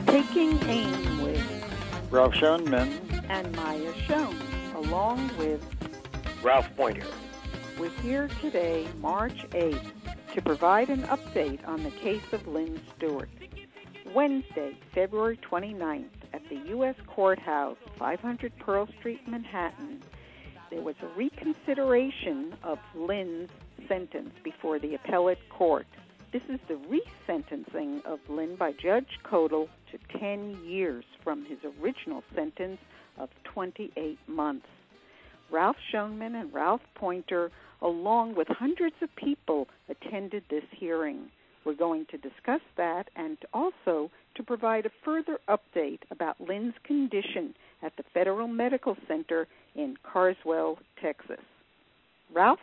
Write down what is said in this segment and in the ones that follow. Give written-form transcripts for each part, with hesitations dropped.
Taking Aim with Ralph Schoenman and Mya Shone, along with Ralph Poynter. We're here today, March 8th, to provide an update on the case of Lynne Stewart. Wednesday, February 29th, at the U.S. Courthouse, 500 Pearl Street, Manhattan, there was a reconsideration of Lynne's sentence before the appellate court. This is the resentencing of Lynne by Judge Kodal to 10 years from his original sentence of 28 months. Ralph Schoenman and Ralph Poynter, along with hundreds of people, attended this hearing. We're going to discuss that and also to provide a further update about Lynne's condition at the Federal Medical Center in Carswell, Texas. Ralph?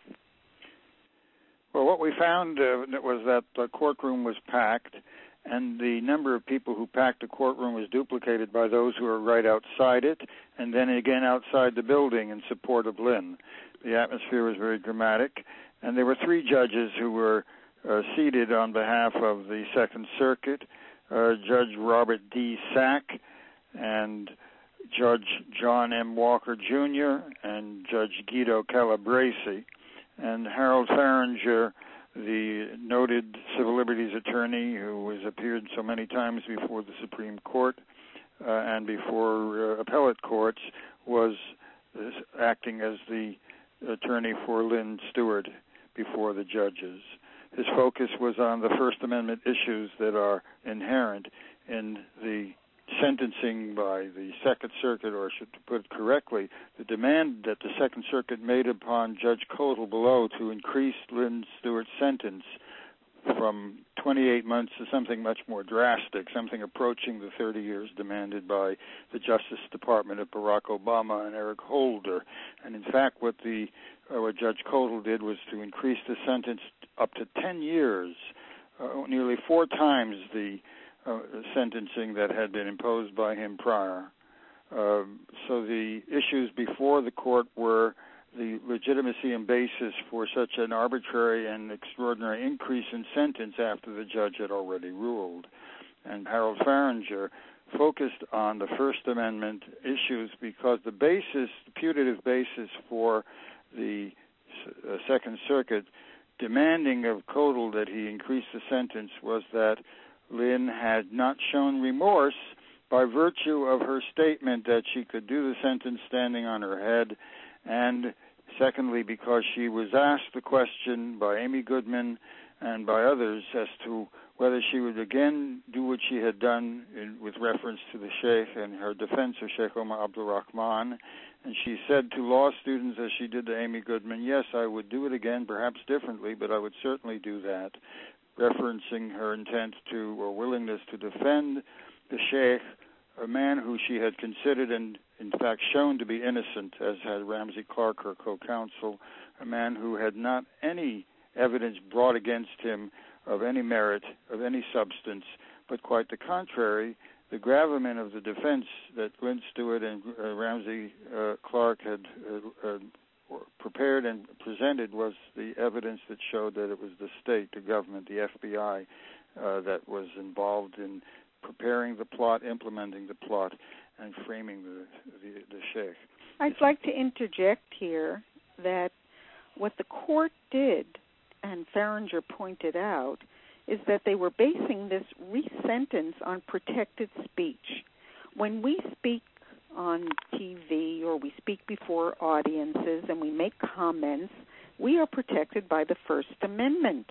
Well, what we found was that the courtroom was packed, and the number of people who packed the courtroom was duplicated by those who were right outside it, and then again outside the building in support of Lynne. The atmosphere was very dramatic, and there were three judges who were seated on behalf of the Second Circuit, Judge Robert D. Sack, and Judge John M. Walker, Jr., and Judge Guido Calabresi. And Harold Farringer, the noted civil liberties attorney who has appeared so many times before the Supreme Court and before appellate courts, was acting as the attorney for Lynne Stewart before the judges. His focus was on the First Amendment issues that are inherent in the sentencing by the Second Circuit, or should put it correctly, the demand that the Second Circuit made upon Judge Kodal below to increase Lynne Stewart's sentence from 28 months to something much more drastic, something approaching the 30 years demanded by the Justice Department of Barack Obama and Eric Holder. And in fact, what Judge Kodal did was to increase the sentence up to 10 years, nearly 4 times the sentencing that had been imposed by him prior. So the issues before the court were the legitimacy and basis for such an arbitrary and extraordinary increase in sentence after the judge had already ruled. And Harold Farringer focused on the First Amendment issues because the putative basis for the Second Circuit demanding of Kodal that he increase the sentence was that Lynne had not shown remorse by virtue of her statement that she could do the sentence standing on her head, and secondly, because she was asked the question by Amy Goodman and by others as to whether she would again do what she had done with reference to the Sheikh and her defense of Sheikh Omar Abdul Rahman. And she said to law students, as she did to Amy Goodman, yes, I would do it again, perhaps differently, but I would certainly do that, referencing her intent to or willingness to defend the Sheikh, a man who she had considered and in fact shown to be innocent, as had Ramsey Clark, her co-counsel, a man who had not any evidence brought against him of any merit, of any substance, but quite the contrary. The gravamen of the defense that Lynne Stewart and Ramsey Clark had prepared and presented was the evidence that showed that it was the state, the government, the FBI, that was involved in preparing the plot, implementing the plot, and framing the Sheikh. I'd like to interject here that what the court did, and Farringer pointed out, is that they were basing this resentence on protected speech. When we speak on TV or we speak before audiences and we make comments, we are protected by the First Amendment.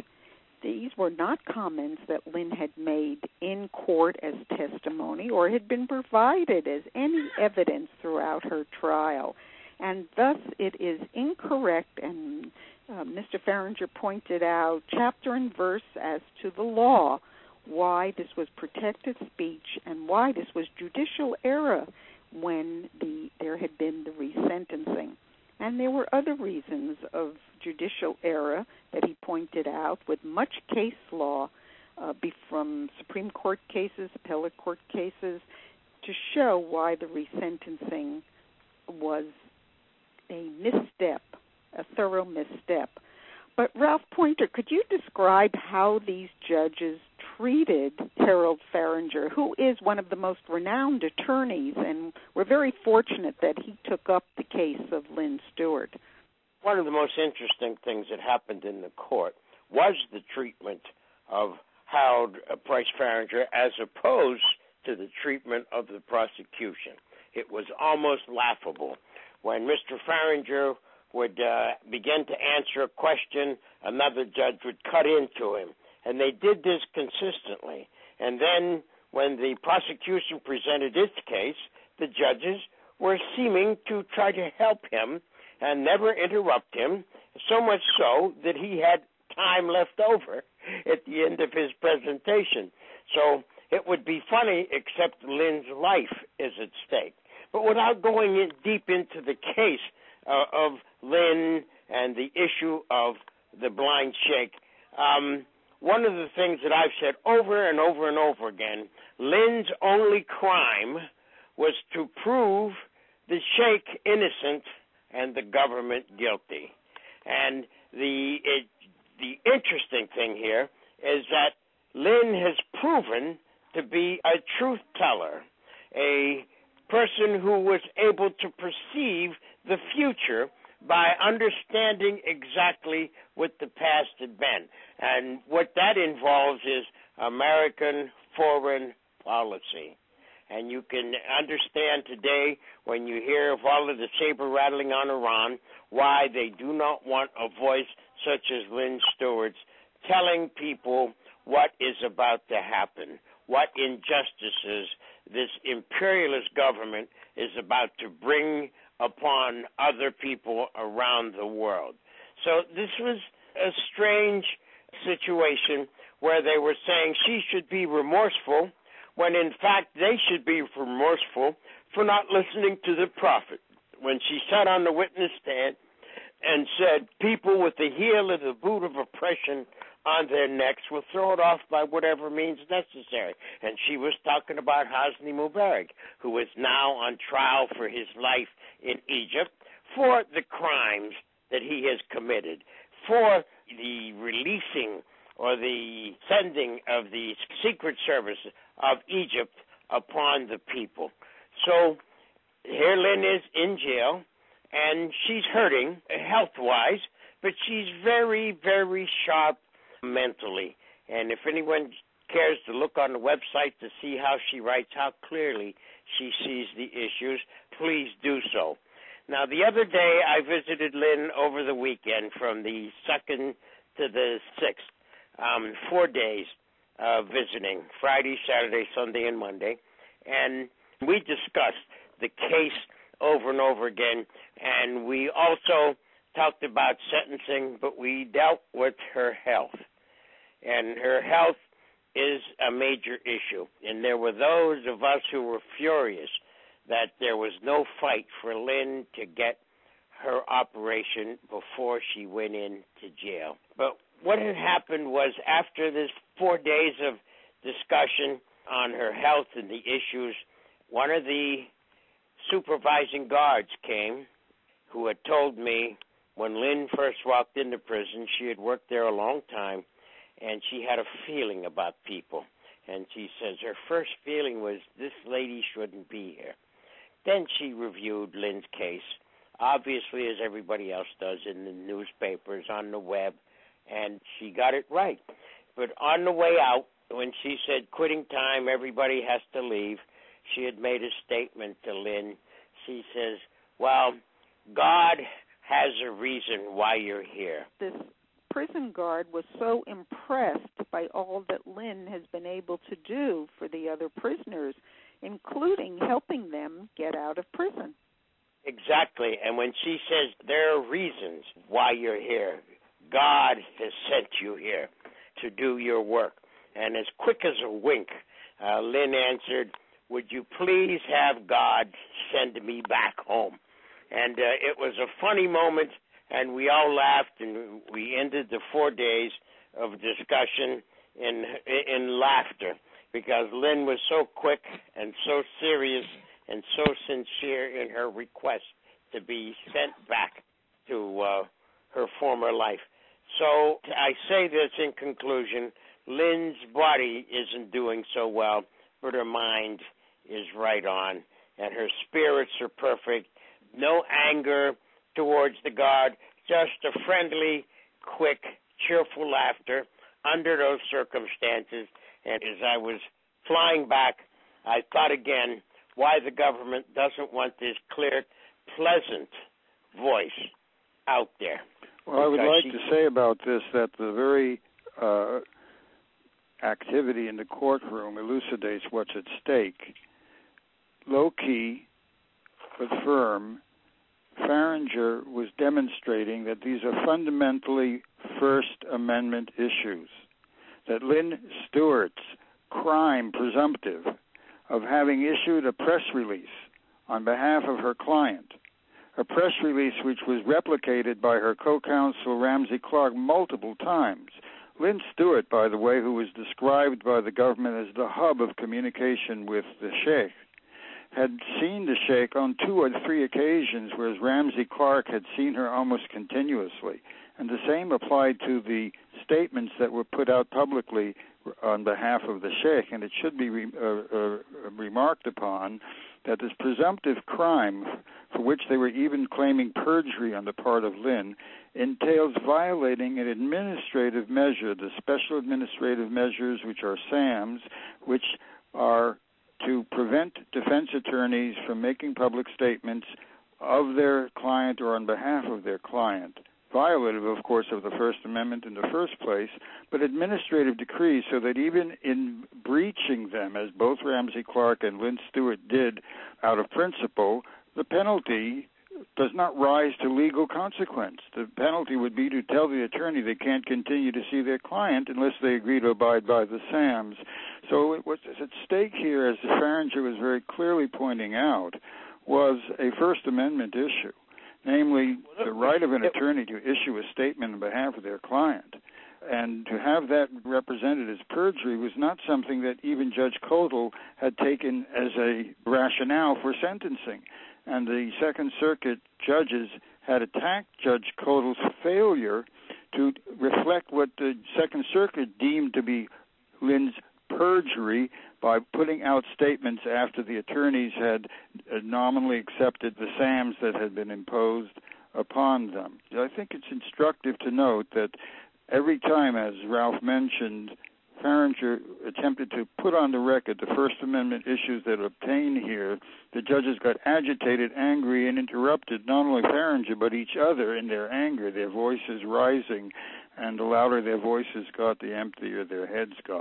These were not comments that Lynne had made in court as testimony or had been provided as any evidence throughout her trial. And thus it is incorrect, and Mr. Farringer pointed out chapter and verse as to the law, why this was protected speech and why this was judicial error when there had been the resentencing. And there were other reasons of judicial error that he pointed out with much case law from Supreme Court cases, appellate court cases, to show why the resentencing was a misstep, a thorough misstep. But Ralph Poynter, could you describe how these judges treated Harold Farringer, who is one of the most renowned attorneys, and we're very fortunate that he took up the case of Lynne Stewart. One of the most interesting things that happened in the court was the treatment of Harold Price Farringer as opposed to the treatment of the prosecution. It was almost laughable. When Mr. Farringer would begin to answer a question, another judge would cut into him. And they did this consistently. And then when the prosecution presented its case, the judges were seeming to try to help him and never interrupt him, so much so that he had time left over at the end of his presentation. So it would be funny, except Lynn's life is at stake. But without going in deep into the case of Lynne and the issue of the blind sheik, one of the things that I've said over and over and over again, Lynn's only crime was to prove the sheik innocent and the government guilty. And the interesting thing here is that Lynne has proven to be a truth teller, a person who was able to perceive the future by understanding exactly what the past had been. And what that involves is American foreign policy. And you can understand today, when you hear of all of the saber rattling on Iran, why they do not want a voice such as Lynne Stewart's telling people what is about to happen, what injustices this imperialist government is about to bring upon other people around the world. So this was a strange situation where they were saying she should be remorseful, when in fact they should be remorseful for not listening to the prophet. When she sat on the witness stand and said, people with the heel of the boot of oppression on their necks will throw it off by whatever means necessary. And she was talking about Hosni Mubarak, who is now on trial for his life in Egypt for the crimes that he has committed, for the releasing or the sending of the Secret Service of Egypt upon the people. So here Lynne is in jail, and she's hurting health-wise, but she's very, very sharp mentally. And if anyone cares to look on the website to see how she writes, how clearly she sees the issues, please do so. Now, the other day I visited Lynne over the weekend from the 2nd to the 6th. 4 days visiting, Friday, Saturday, Sunday, and Monday. And we discussed the case over and over again, and we also talked about sentencing, but we dealt with her health. And her health is a major issue. And there were those of us who were furious that there was no fight for Lynne to get her operation before she went into jail. But what had happened was, after this 4 days of discussion on her health and the issues, one of the supervising guards came, who had told me when Lynne first walked into prison, she had worked there a long time, and she had a feeling about people. And she says her first feeling was, this lady shouldn't be here. Then she reviewed Lynne's case, obviously as everybody else does in the newspapers, on the web, and she got it right. But on the way out, when she said quitting time, everybody has to leave, she had made a statement to Lynne. She says, well, God has a reason why you're here. This prison guard was so impressed by all that Lynne has been able to do for the other prisoners, including helping them get out of prison. Exactly. And when she says there are reasons why you're here, God has sent you here to do your work. And as quick as a wink, Lynne answered, would you please have God send me back home? And it was a funny moment, and we all laughed, and we ended the 4 days of discussion in laughter, because Lynne was so quick and so serious and so sincere in her request to be sent back to her former life. So I say this in conclusion, Lynne's body isn't doing so well, but her mind is right on, and her spirits are perfect. No anger towards the guard, just a friendly, quick, cheerful laughter under those circumstances. And as I was flying back, I thought again why the government doesn't want this clear, pleasant voice out there. Well, I would like to say about this that the very activity in the courtroom elucidates what's at stake. Low-key, but firm, Farringer was demonstrating that these are fundamentally First Amendment issues, that Lynne Stewart's crime presumptive of having issued a press release on behalf of her client, a press release which was replicated by her co-counsel Ramsey Clark multiple times. Lynne Stewart, by the way, who was described by the government as the hub of communication with the Sheikh, had seen the Sheikh on 2 or 3 occasions, whereas Ramsey Clark had seen her almost continuously. And the same applied to the statements that were put out publicly on behalf of the Sheikh. And it should be remarked upon that this presumptive crime, for which they were even claiming perjury on the part of Lynne, entails violating an administrative measure, the Special Administrative Measures, which are SAMs, which are to prevent defense attorneys from making public statements of their client or on behalf of their client, violative, of course, of the First Amendment in the first place, but administrative decrees so that even in breaching them, as both Ramsey Clark and Lynne Stewart did out of principle, the penalty does not rise to legal consequence. The penalty would be to tell the attorney they can't continue to see their client unless they agree to abide by the SAMs. So what's at stake here, as Farringer was very clearly pointing out, was a First Amendment issue, namely the right of an attorney to issue a statement on behalf of their client. And to have that represented as perjury was not something that even Judge Kodal had taken as a rationale for sentencing. And the Second Circuit judges had attacked Judge Kodal's failure to reflect what the Second Circuit deemed to be Lynne's perjury by putting out statements after the attorneys had nominally accepted the SAMs that had been imposed upon them. I think it's instructive to note that every time, as Ralph mentioned, Farringer attempted to put on the record the First Amendment issues that obtained here, the judges got agitated, angry, and interrupted not only Farringer but each other in their anger, their voices rising, and the louder their voices got, the emptier their heads got.